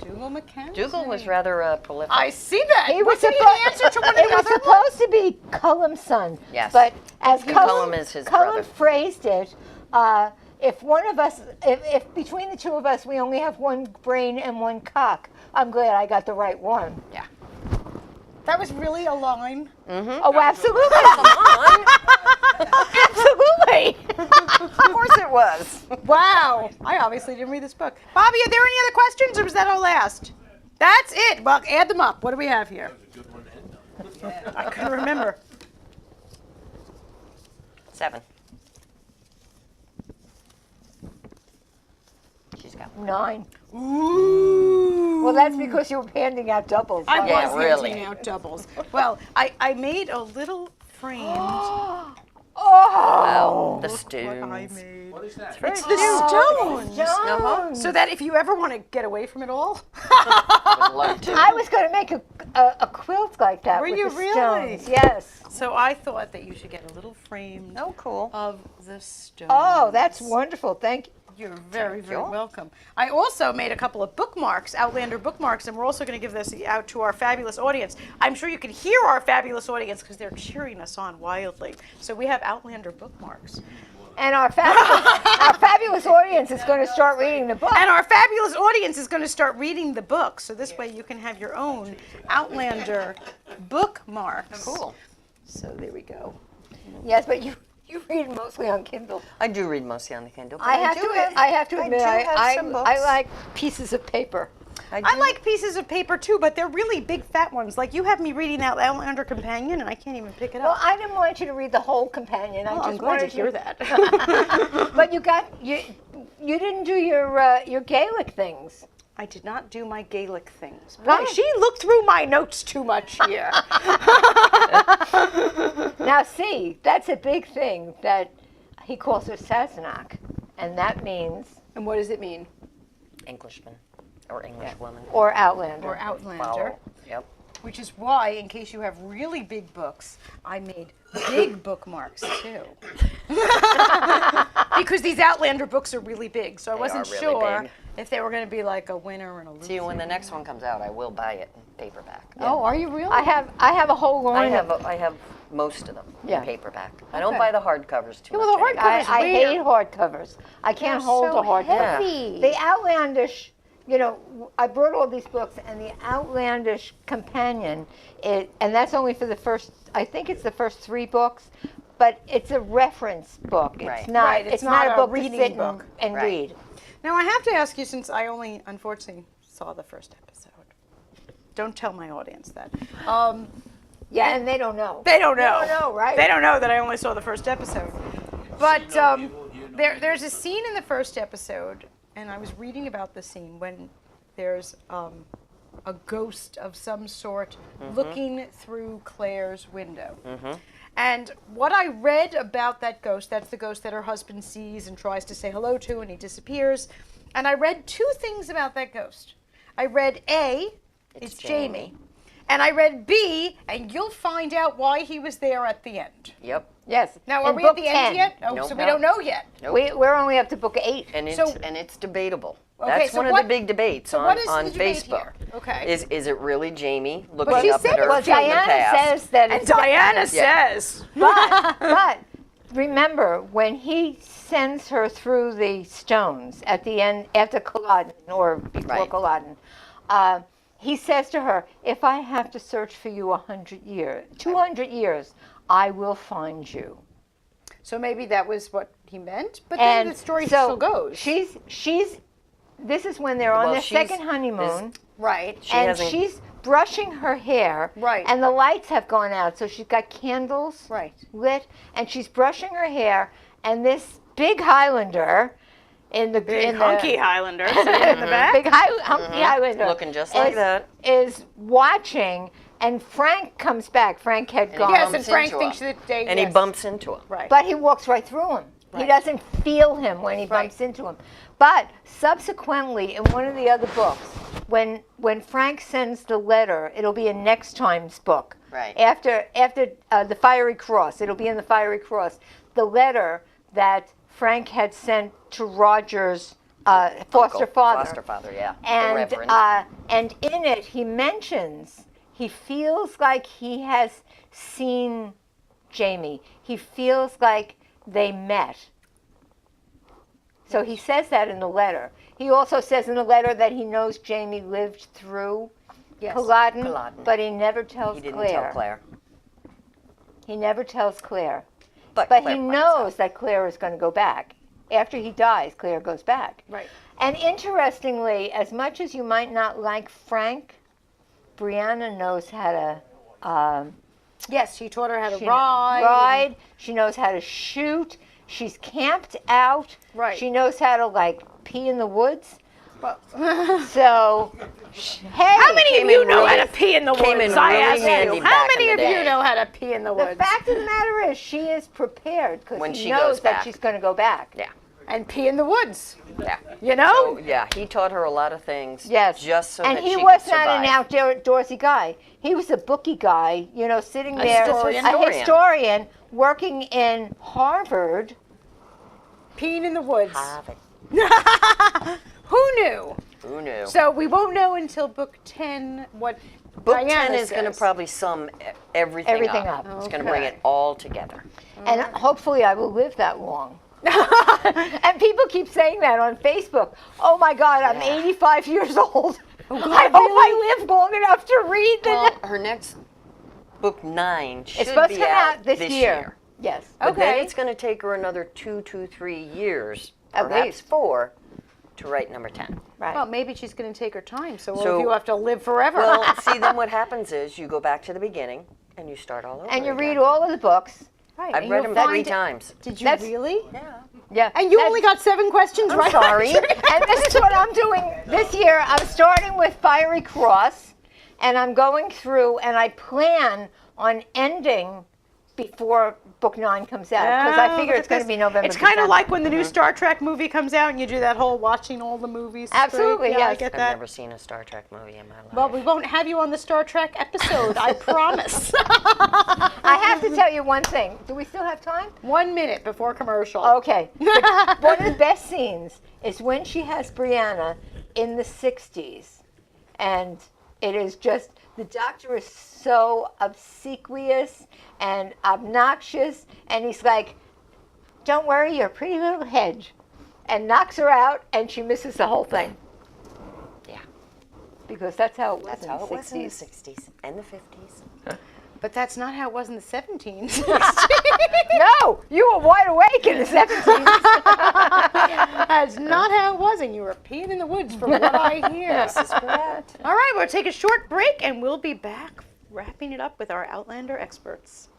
Dougal Mackenzie. Dougal was rather prolific. I see that. He was Wasn't he supposed the answer to one of It the was other supposed to be Cullum's son. Yes. But as Cullum is his Cullum brother. phrased it, if one of us, if between the two of us we only have one brain and one cock, I'm glad I got the right one. Yeah. That was really a line. Oh, absolutely. Absolutely. Of course it was. Wow. I obviously didn't read this book. Bobby, are there any other questions, or was that our last? That's it. Well, add them up. What do we have here? I couldn't remember. 7. She's got 9. Ooh. Well, that's because you were handing out doubles. I Yeah, was really. handing out doubles. Well, I made a little framed. wow. The What I stones. made. What is that? It's the stones. Uh-huh. So that if you ever want to get away from it all. Would love to. I was going to make a quilt like that Were with you the really? stones. Yes. So I thought that you should get a little frame Oh, cool. of the stones. Oh, that's wonderful. Thank you. You're very, very you. welcome. I also made a couple of bookmarks, Outlander bookmarks, and we're also going to give this out to our fabulous audience. I'm sure you can hear our fabulous audience because they're cheering us on wildly. So we have Outlander bookmarks. And our fabulous audience is going to start reading the book. And our fabulous audience is going to start reading the book. So this way you can have your own Outlander bookmarks. Cool. So there we go. Yes, but you read mostly on Kindle. I do read mostly on the Kindle. but I have to admit, do have some books. I like pieces of paper. I like pieces of paper too, but they're really big fat ones. Like you have me reading out Outlander Companion, and I can't even pick it Well, up. I didn't want you to read the whole companion. Well, I I'm just glad wanted to hear that. But you didn't do your Gaelic things. I did not do my Gaelic things. Boy, Right. she looked through my notes too much here. Now, see, that's a big thing that he calls her Sassenach, and that means And what does it mean? Englishman or Englishwoman. or Outlander. Or Outlander. Wow. Yep. Which is why, in case you have really big books, I made big bookmarks too. Because these Outlander books are really big, so I wasn't are really sure big. if they were going to be like a winner and a loser. See, when the next one comes out, I will buy it in paperback. Oh, are you really? I have a whole line. I have most of them Yeah. in paperback. I don't buy the hardcovers too well, much. the anymore. hardcovers I weird. hate hardcovers. I can't They're hold so a hardcover. heavy. The Outlandish, I brought all these books, and the Outlandish Companion, and that's only for the first. I think it's the first 3 books, but it's a reference book. It's Right. not. Right, It's not a book reading to sit book. and Right. read. Now, I have to ask you, since I only, unfortunately, saw the first episode. Don't tell my audience that. Yeah, and they don't know. They don't know. They don't know, right? They don't know that I only saw the first episode. But there's a scene in the first episode, and I was reading about the scene when there's a ghost of some sort looking through Claire's window. And what I read about that ghost, that's the ghost that her husband sees and tries to say hello to, and he disappears. And I read 2 things about that ghost. I read A, it's Jamie. And I read B, and you'll find out why he was there at the end. Yep. Yes. Now, are In we at book the end 10. yet? Oh, Nope. so we don't know yet. We're only up to book 8. And it's So- it's debatable. Okay, That's so one of what- the big debates so on, what is on the debate Facebook. here? Okay. Is it really Jamie looking she up said at it her was from the Diana past? says that And it's Diana Yeah. says. but remember, when he sends her through the stones at the end, after Culloden or before Right. Culloden, he says to her, if I have to search for you 100 years, 200 years, I will find you. So maybe that was what he meant, but then the story still goes. This is when they're on their she's- second honeymoon, Right. and she's brushing her hair, Right. and the lights have gone out, so she's got candles Right. lit, and she's brushing her hair, and this big Highlander in the Hunky Highlander sitting in the back. big hunky Highlander Looking just like that. is watching, and Frank comes back. Frank had gone. Yes, and bumps Frank into thinks her. that they. And he bumps into him. Right. But he walks right through him. He Right. doesn't feel him when he bumps Right. into him. But subsequently, in one of the other books, when Frank sends the letter, it'll be in next time's book. Right. After the Fiery Cross, it'll be in the Fiery Cross. The letter that Frank had sent to Roger's foster Uncle, father. Foster father, yeah. The And Reverend. and in it, he mentions he feels like he has seen Jamie. He feels like they met. So he says that in the letter. He also says in the letter that he knows Jamie lived through Culloden, Culloden. but he never tells He didn't Claire. tell Claire. He never tells Claire. But But Claire he finds knows out. that Claire is going to go back. After he dies, Claire goes back. Right. And interestingly, as much as you might not like Frank, Brianna knows how to Yes, he taught her how to she ride. She knows how to shoot. She's camped out. Right. She knows how to pee in the woods. Well, So, hey, how many of Came you in know how really- to pee in the came woods? in I really ask handy you. How back in many the of you day. know how to pee in the the woods? fact of the matter is, she is prepared because When he she knows goes that back. she's going to go back. Yeah. And pee in the woods. Yeah. You know? So, yeah, he taught her a lot of things. Yes. Just so and that he she was could not survive. an outdoorsy guy. He was a bookie guy, sitting there, historian. a historian working in Harvard. Peeing in the woods. Harvard. Who knew? Who knew? So we won't know until book 10 what Book Diana 10 is going to says. probably sum everything up. It's going to bring Okay. it all together. And hopefully I will live that long. And people keep saying that on Facebook. Oh my God, I'm Yeah. 85 years old. I hope I live long enough to read the Well, her next book 9 should It's supposed be to come out this year. year. Yes. But then Okay. it's going to take her another 2 to 3 years, At perhaps least. 4, to write number 10. Right. Well, maybe she's going to take her time, so, So- you have to live forever. Well, see, then what happens is you go back to the beginning and you start all over And you again. read all of the books. right. I've and read you'll them 3 find- times. Did you That's- really? Yeah. Yeah. And you That's- only got 7 questions I'm right. sorry. And this is what I'm doing this year. I'm starting with Fiery Cross, and I'm going through, and I plan on ending before book 9 comes out, because I figure it's going to be November. It's kind of December. like when the new Star Trek movie comes out and you do that whole watching all the movies. straight. Absolutely, Yeah, I yes. get I've that. never seen a Star Trek movie in my life. Well, we won't have you on the Star Trek episode, I promise. I have to tell you one thing. Do we still have time? 1 minute before commercial. Okay. One of the best scenes is when she has Brianna in the 60s. And it is just, the doctor is so obsequious and obnoxious. And he's like, don't worry, you're a pretty little hedge. And knocks her out, and she misses the whole thing. Yeah. Because that's how it was That's in how the it was in the 60s. 60s and the 50s. But that's not how it was in the 17s. No, you were wide awake in the 70s. That's not how it was, and you were peeing in the woods from what I hear. This is correct. All right, we'll take a short break, and we'll be back wrapping it up with our Outlander experts.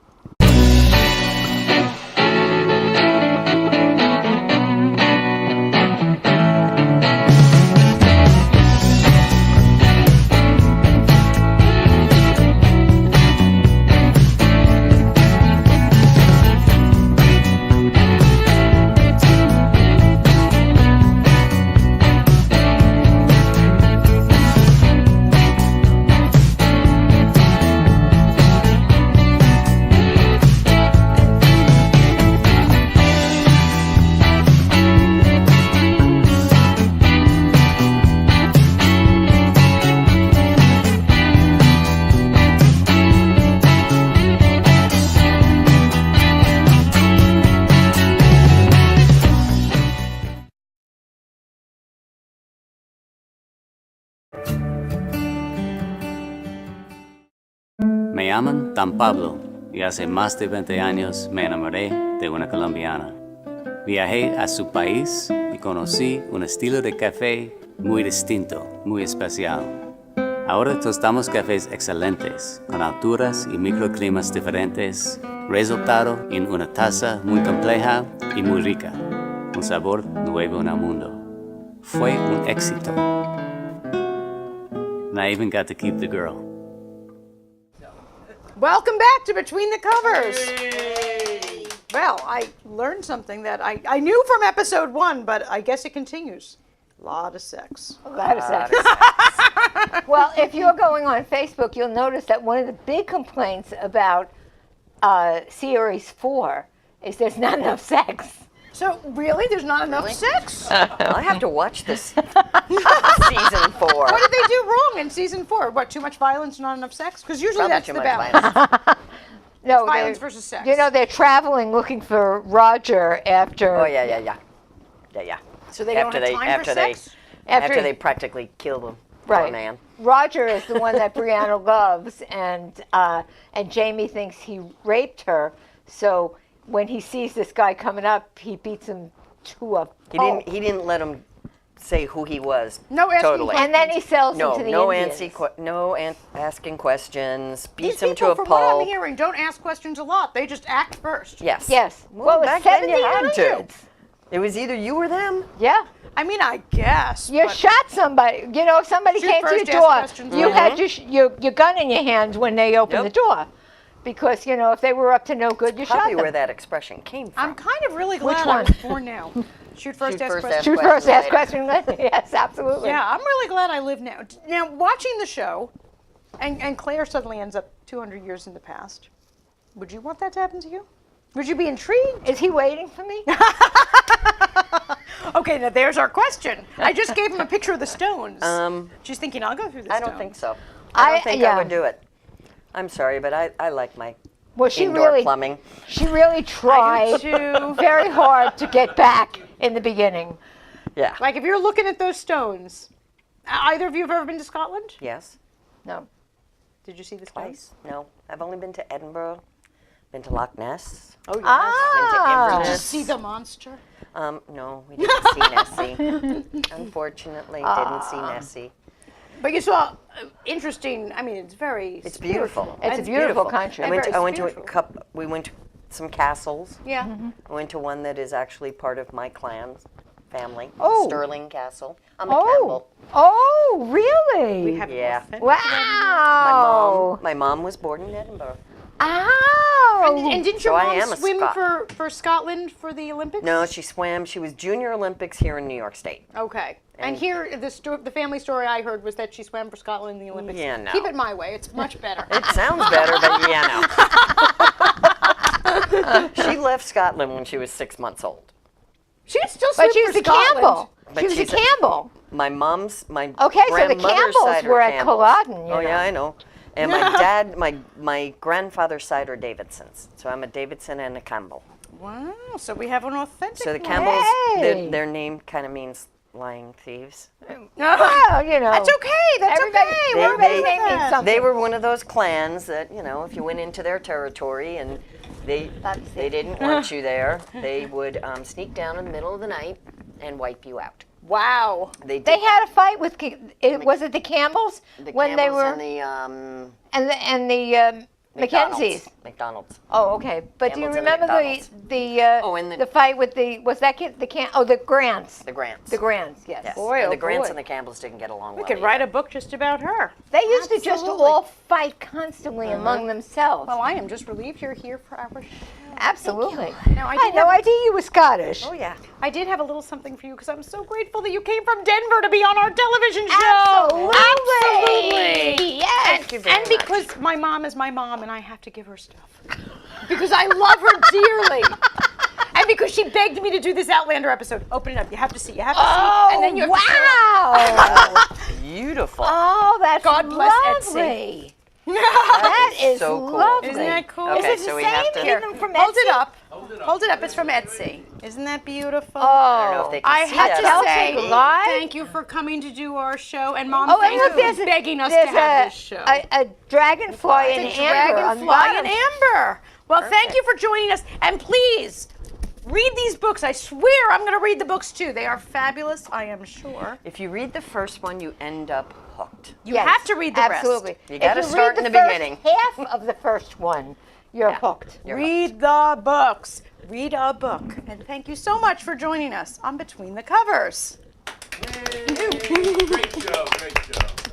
Me llaman Dan Pablo y hace más de 20 años me enamoré de una colombiana. Viajé a su país y conocí un estilo de café muy distinto, muy especial. Ahora tostamos cafés excelentes, con alturas y microclimas diferentes, resultado en una taza muy compleja y muy rica, un sabor nuevo en el mundo. Fue un éxito. And I even got to keep the girl. Welcome back to Between the Covers. Well, I learned something that I knew from episode 1, but I guess it continues. A lot of sex. A lot of sex. Well, if you're going on Facebook, you'll notice that one of the big complaints about Series 4 is there's not enough sex. So, really? There's not enough sex? I have to watch this season 4. What did they do wrong in season 4? What, too much violence, not enough sex? Because usually Probably that's too the much balance. violence. No, Violence they're- versus sex. You know, they're traveling looking for Roger after. Oh yeah. So they don't have time for sex? After they practically kill the poor Right. man. Roger is the one that Brianna loves, and Jamie thinks he raped her. So when he sees this guy coming up, he beats him to a pulp. He didn't let him say who he was. No asking totally. questions. And then he sells him to the Indians. Asking questions. Beats These him to people, a from what I'm pulp. hearing, don't ask questions a lot. They just act first. Yes. Yes. Well, it's back then you had to. 1700s. It was either you or them. Yeah. I mean, I guess. You but shot somebody. You know, if somebody Shoot came to your first, ask door, questions you later. had your gun in your hand when they opened Yep. the door. Because, you know, if they were up to no good, you shot Probably them. where that expression came from. I'm kind of really glad Which I was one? born now. Shoot first, Shoot ask first, questions. ask Shoot questions first, ask later. question later. Yes, absolutely. Yeah, I'm really glad I live now. Now, watching the show, and Claire suddenly ends up 200 years in the past, would you want that to happen to you? Would you be intrigued? Is he waiting for me? Okay, now there's our question. I just gave him a picture of the stones. She's thinking, I'll go through the I stones. don't think so. I don't think yeah. I would do it. I'm sorry, but I like my Well, she indoor really, plumbing. she really tried too. very hard to get back in the beginning. Yeah. Like, if you're looking at those stones, either of you have ever been to Scotland? Yes. No. Did you see the stones? Twice. No. I've only been to Edinburgh. Been to Loch Ness. Oh, yes. Ah. Inverness. Did you see the monster? No, we didn't see Nessie. Unfortunately, didn't see Nessie. But you saw interesting. I mean, it's very. It's beautiful. It's a beautiful country. I went to a spiritual. couple. We went to some castles. Yeah. I went to one that is actually part of my clan's family. Oh. Stirling Castle. I'm a Oh. Campbell. Oh, really? We have Yeah. Wow. My mom was born in Edinburgh. Oh. And didn't your So I mom am a swim Scot. for Scotland for the Olympics? No, she swam. She was Junior Olympics here in New York State. Okay. And And- here, the family story I heard was that she swam for Scotland in the Olympics. Yeah, no. Keep it my way. It's much better. It sounds better, but yeah, no. She left Scotland when she was 6 months old. She'd still swim But she for was a Scotland. Campbell. But She was a she's a- Campbell. My Okay, so the grandmother's Campbells side were at Campbells. Culloden, you Oh yeah, know. I know. And my grandfather's side are Davidsons. So I'm a Davidson and a Campbell. Wow. So we have an authentic. So the one. Campbells, Hey. their name kind of means lying thieves. Well, you know. That's okay. That's Everybody- okay. They- We're everybody's okay name with means that. something. They were one of those clans that, you know, if you went into their territory and they didn't want you there, they would sneak down in the middle of the night and wipe you out. Wow. They did. They had a fight with, was it the Campbells? the when they Campbells were, and the Mackenzies. McDonald's. Oh, okay. But do you Campbells and remember McDonald's. the the fight with the Grants? The Grants. The Grants, yes. Yes. Boy, and oh the Grants boy. and the Campbells didn't get along We well. could either. write a book just about her. They used to just Absolutely. all fight constantly among themselves. Well, I am just relieved you're here for our show. Absolutely. Now, I I had did no have- idea you were Scottish. Oh yeah. I did have a little something for you because I'm so grateful that you came from Denver to be on our television show. Absolutely. Yes. Thank you very And much. because my mom is my mom and I have to give her stuff. Because I love her dearly. And because she begged me to do this Outlander episode. Open it up. You have to see. You have to Oh, see. And then you have wow. Beautiful. Oh, that's God bless lovely. to That is so cool. lovely. Isn't that cool? Okay, Is it so the we same have to- even from Hold it Etsy? up. Hold it up. It's from Etsy. Isn't that beautiful? I don't know if they can I see had that to on say TV. live? thank you for coming to do our show, and Mom, Oh, and thank look, you there's for a, begging us to there's have this show. a dragonfly in It's a amber on the dragonfly in bottom. amber. Well, thank you for joining us, and please read these books. I swear I'm going to read the books too. They are fabulous, I am sure. If you read the first one, you end up hooked. You Yes, have to read the absolutely. rest. You gotta If start read in the first beginning. Half of the first one, you're hooked. Read the books. Read a book. And thank you so much for joining us on Between the Covers. Great show, great show.